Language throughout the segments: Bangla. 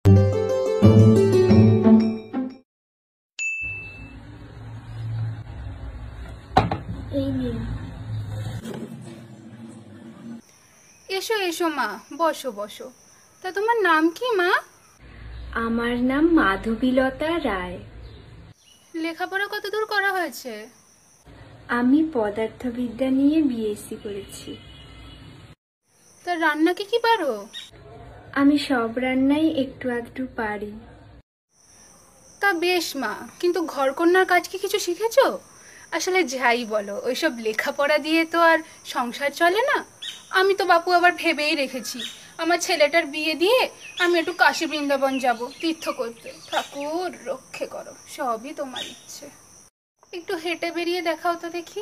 এসো এসো মা, বসো বসো। তা তোমার নাম কি মা? আমার নাম মাধবীলতা রায়। লেখাপড়া কতদূর করা হয়েছে? আমি পদার্থবিদ্যা নিয়ে বিএসসি করেছি। তা রান্না কি পারো? আমি সব রান্নাই একটু আধটু পারি। তা বেশ মা, কিন্তু ঘরকন্যার কাজ কি কিছু শিখেছো? আসলে যাই বলো, ওইসব লেখাপড়া দিয়ে তো আর সংসার চলে না। আমি তো বাপু আবার ভেবেই রেখেছি, আমার ছেলেটার বিয়ে দিয়ে আমি একটু কাশী বৃন্দাবন যাব তীর্থ করতে। ঠাকুর রক্ষে করো, সবই তোমার ইচ্ছে। একটু হেঁটে বেরিয়ে দেখাও তো দেখি।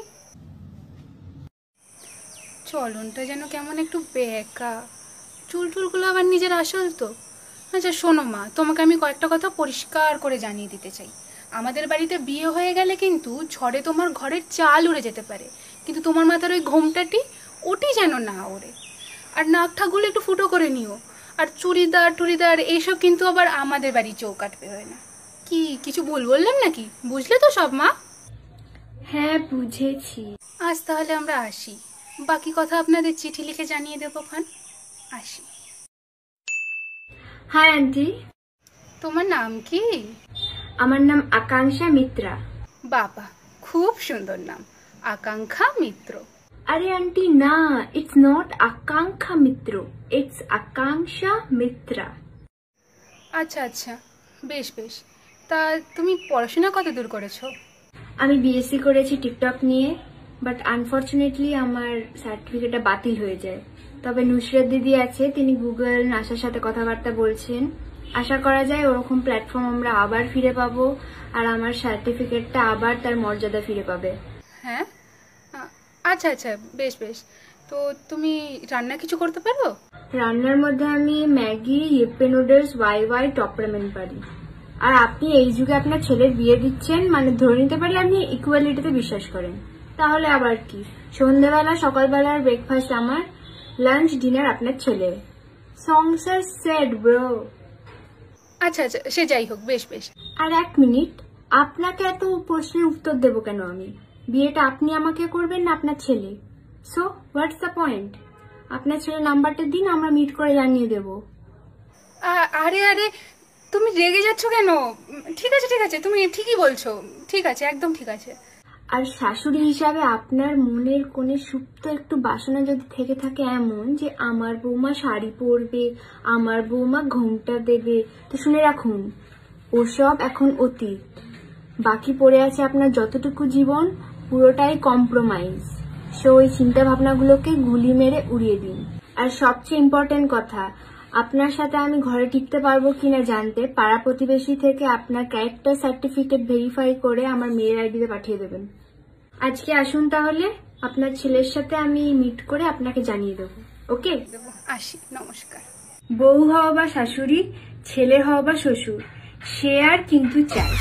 চলনটা যেন কেমন একটু বেঁকা, চুল টুলগুলো আবার নিজের আসল তো। আচ্ছা শোনো মা, তোমাকে আমি কয়েকটা কথা পরিষ্কার করে জানিয়ে দিতে চাই। আমাদের বাড়িতে বিয়ে হয়ে গেলে কিন্তু ঝড়ে তোমার ঘরের চাল উড়ে যেতে পারে, কিন্তু তোমার মাথার ওই ঘোমটাটি, ওটি যেন না ওড়ে। আর নাক ঠাকুর একটু ফুটো করে নিও। আর চুড়িদার টুড়িদার এইসব কিন্তু আবার আমাদের বাড়ি চৌকাট বেরোয় না। কি কিছু ভুল বললাম নাকি? বুঝলে তো সব মা? হ্যাঁ বুঝেছি। আজ তাহলে আমরা আসি, বাকি কথা আপনাদের চিঠি লিখে জানিয়ে দেবো খান। আসি। Hi aunty. তোমার নাম কি? আমার নাম আকাঙ্ক্ষা মিত্রা। বাবা, খুব সুন্দর নাম, আকাঙ্ক্ষা মিত্র। আরে আন্টি না, ইটস নট আকাঙ্ক্ষা মিত্র, ইটস আকাঙ্ক্ষা মিত্রা। আচ্ছা আচ্ছা, বেশ বেশ। তা তুমি পড়াশোনা কত দূর করেছো? আমি বিএসসি করেছি টিকটক নিয়ে, বাট আনফর্চুনেটলি আমার সার্টিফিকেটটা বাতিল হয়ে যায়। তবে নুসরাত দিদি আছে, তিনি গুগল নাসার সাথে কথাবার্তা বলছেন। আশা করা যায় ওরকম প্ল্যাটফর্ম আমরা আবার ফিরে পাবো, আর আমার সার্টিফিকেটটা আবার তার মর্যাদা ফিরে পাবে। হ্যাঁ, আচ্ছা আচ্ছা, বেশ বেশ। তো তুমি রান্না কিছু করতে পারো? রান্নার মধ্যে আমি Maggi, Yippee noodles, Wai Wai, Top Ramen পারি। আর আপনি এই যুগে আপনার ছেলের বিয়ে দিচ্ছেন, মানে ধরে নিতে পারি আপনি ইকুয়ালিটিতে বিশ্বাস করেন। তাহলে আবার কি, সন্ধ্যাবেলা সকালবেলার ব্রেকফাস্ট আমার, লাঞ্চ ডিনার আপনার ছেলে। সংসার সেট ব্রো। আচ্ছা আচ্ছা, সে যাই হোক, বেশ বেশ। আর এক মিনিট, আপনাকে এত প্রশ্নের উত্তর দেবো কেন আমি? বিয়েটা আপনি আমাকে করবেন না আপনার ছেলে? So what's the point? আপনার ছেলের নাম্বারটা দিন, আমরা মিট করে জানিয়ে দেবো। আরে আরে, তুমি রেগে যাচ্ছ কেন? ঠিক আছে ঠিক আছে, তুমি ঠিকই বলছো, ঠিক আছে, একদম ঠিক আছে। আর শাশুড়ি হিসাবে আপনার মনের কোণে সুপ্ত একটু বাসনা যদি থেকে থাকে এমন যে আমার বৌমা শাড়ি পরবে, আমার বৌমা ঘোমটা দেবে, তো শুনে রাখুন, ওসব এখন অতীত। বাকি পড়ে আছে আপনার যতটুকু জীবন, পুরোটাই কম্প্রোমাইজ। সো ওই চিন্তা ভাবনাগুলোকে গুলি মেরে উড়িয়ে দিন। আর সবচেয়ে ইম্পর্টেন্ট কথা, আপনার সাথে আমি ঘরে টিকতে পারবো কিনা জানতে পাড়া প্রতিবেশী থেকে আপনার ক্যারেক্টার সার্টিফিকেট ভেরিফাই করে আমার মেয়ের আইডিতে পাঠিয়ে দেবেন। আজকে আসুন তাহলে, আপনার ছেলের সাথে আমি মিট করে আপনাকে জানিয়ে দেবো। ওকে, আসি, নমস্কার। বউ হও বা শাশুড়ি, ছেলে হও বা শ্বশুর, সে আর কিন্তু চাই।